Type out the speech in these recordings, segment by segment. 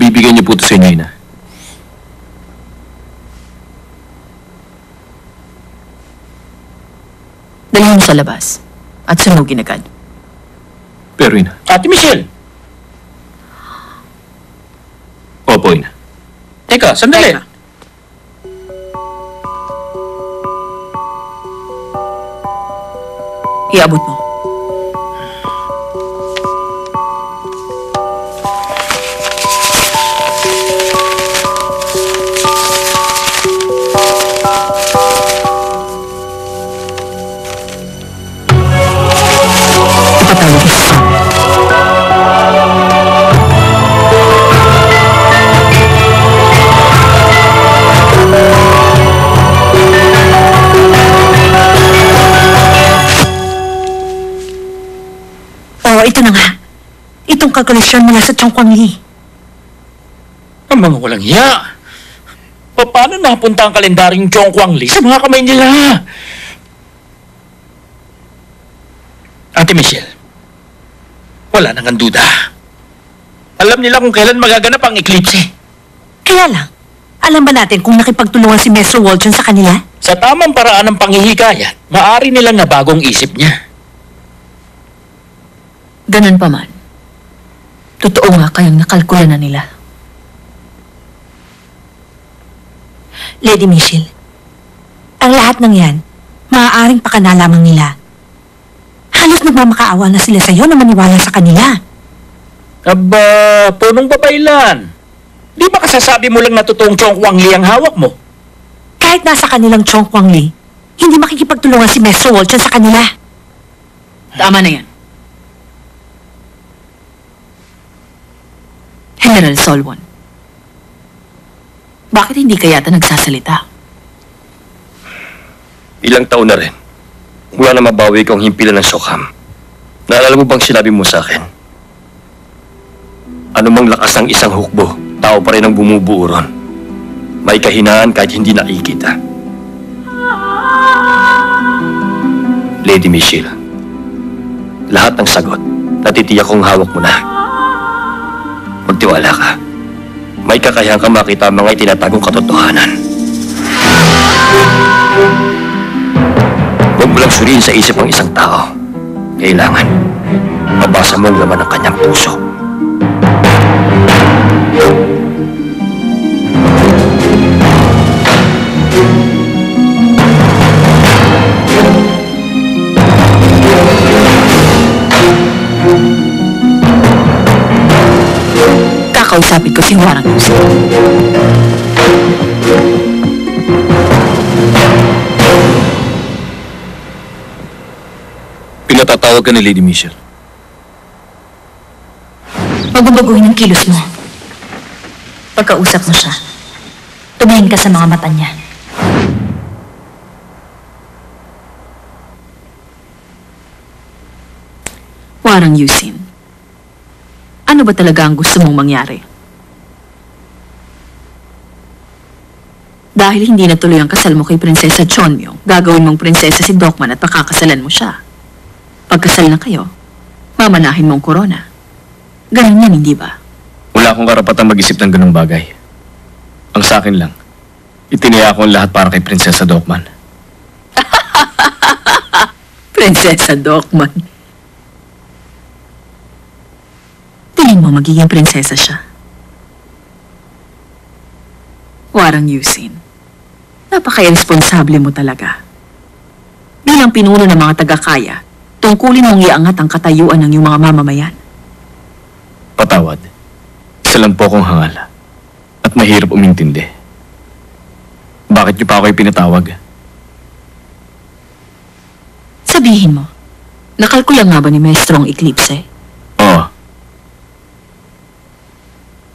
Ibibigay niyo po ito sa inyo, Ina. Dalhin mo sa labas at sunugin agad. Pero, Ina. Ate Michelle! Opo, Ina. Teka, sandali. Teka. Iabot mo. Ipatawag ko sa ito na nga. Itong kalkulasyon mula sa Chong Kwang Li. Ang mga walang hiya. Paano napunta ang kalendaryong Chong Kwang Li sa mga kamay nila? Ate Michelle, wala nang ang duda. Alam nila kung kailan magaganap ang eclipse. Kaya lang, alam ba natin kung nakipagtulungan si Maestro Walton sa kanila? Sa tamang paraan ng panghihikayat, maaari nilang nabagong isip niya. Ganun pa man. Totoo nga kayang nakalkula na nila. Lady Michelle, ang lahat ng yan, maaaring pakana lamang nila. Halos nagmamakaawa na sila sa'yo na maniwala sa kanila. Aba, punong babailan. Di ba kasasabi mo lang na totoong Chong Kwang Li ang hawak mo? Kahit nasa kanilang Chong Kwang Li, hindi makikipagtulungan si Maestro Walton sa kanila. Tama na yan. General Solwon, bakit hindi ka yata nagsasalita? Ilang taon na rin. Mula na mabawi ko ang himpilan ng Sokham. Naalala mo bang sinabi mo sa akin? Ano mang lakas ng isang hukbo, tao pa rin ang bumubuo ron. May kahinaan kahit hindi nakikita. Lady Michelle, lahat ng sagot, natitiyak kong hawak mo na. Magtiwala ka. May kakayahan ka makita ang mga itinatagong katotohanan. Huwag mo lang suriin sa isip ng isang tao. Kailangan, mabasa mo ang laman ng kanyang puso. Kakausapin ko si Warang Yusuf. Pinatatawag ka ni Lady Michelle. Magbabaguhin ang kilos mo. Pagkausap mo siya, tumingin ka sa mga mata niya. Warang Yusin, ano ba talaga ang gusto mong mangyari? Dahil hindi natuloy ang kasal mo kay Prinsesa Chonmyo, gagawin mong prinsesa si Dokman at pakakasalan mo siya. Pagkasal na kayo, mamanahin mo ang korona. Ganun yan, hindi ba? Wala akong karapatang mag-isip ng ganung bagay. Ang sa akin lang, itinaya ko ang lahat para kay Prinsesa Dokman. Prinsesa Dokman. Tingin mo magiging prinsesa siya. Warang Yusin, napaka-irresponsable mo talaga. Bilang pinuno ng mga taga-kaya, tungkulin mong iangat ang katayuan ng iyong mga mamamayan. Patawad. Isa lang po akong hangal. At mahirap umintindi. Bakit niyo pa ako pinatawag? Sabihin mo, nakalkula nga ba ni Maestro ang eclipse? Oo.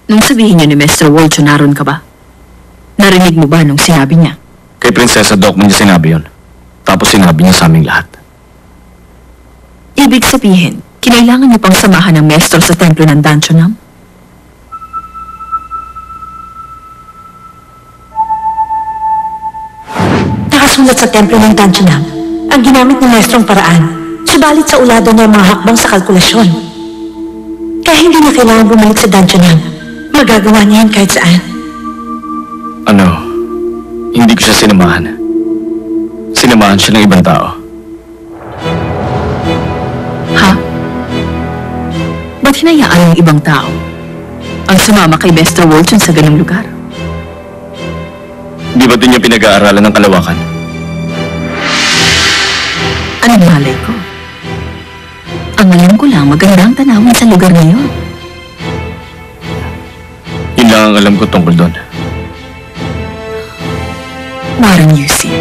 Nung sabihin niyo ni Maestro Walton, naroon ka ba? Narinig mo ba nung sinabi niya? Kay Prinsesa Dokman niya sinabi yon. Tapos sinabi niya sa aming lahat. Ibig sabihin, kinailangan niyo pang samahan ng Maestro sa templo ng Danchonam? Nakasulat sa templo ng Danchonam ang ginamit ng maestrong paraan, subalit sa ulado niya ang mga hakbang sa kalkulasyon. Kaya hindi na kailangan bumalik sa Danchonam. Magagawa niya yan kahit saan. Ano, hindi ko siya sinamahan. Sinamahan siya ng ibang tao. Ha? Ba't hinayaan ng ibang tao ang sumama kay Bester Walton sa ganung lugar? Di ba doon niya pinag-aaralan ng kalawakan? Anong malay ko? Ang alam ko lang, magandang tanawin sa lugar na yun. Yun lang ang alam ko tungkol doon. Warren Yusin.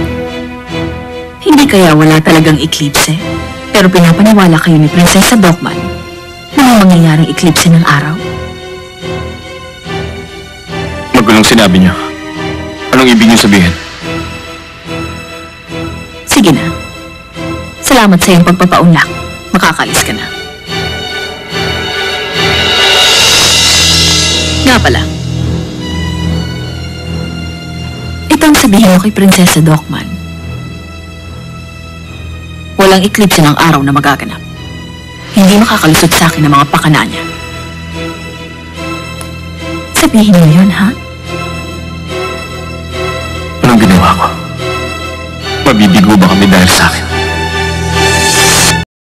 Hindi kaya wala talagang eklipse, pero pinapaniwala kayo ni Prinsesa Dokman na may mangyayaring eklipse ng araw? Magulong sinabi niyo. Anong ibig niyo sabihin? Sige na. Salamat sa iyong pagpapaunlak. Makakalis ka na. Nga pala. Itong sabihin mo kay Prinsesa Dokman. Walang eklipse ng araw na magaganap. Hindi makakalusot sa akin ang mga pakana niya. Sabihin mo yun, ha? Anong ginawa ko? Mabibigo ba kami dahil sa akin?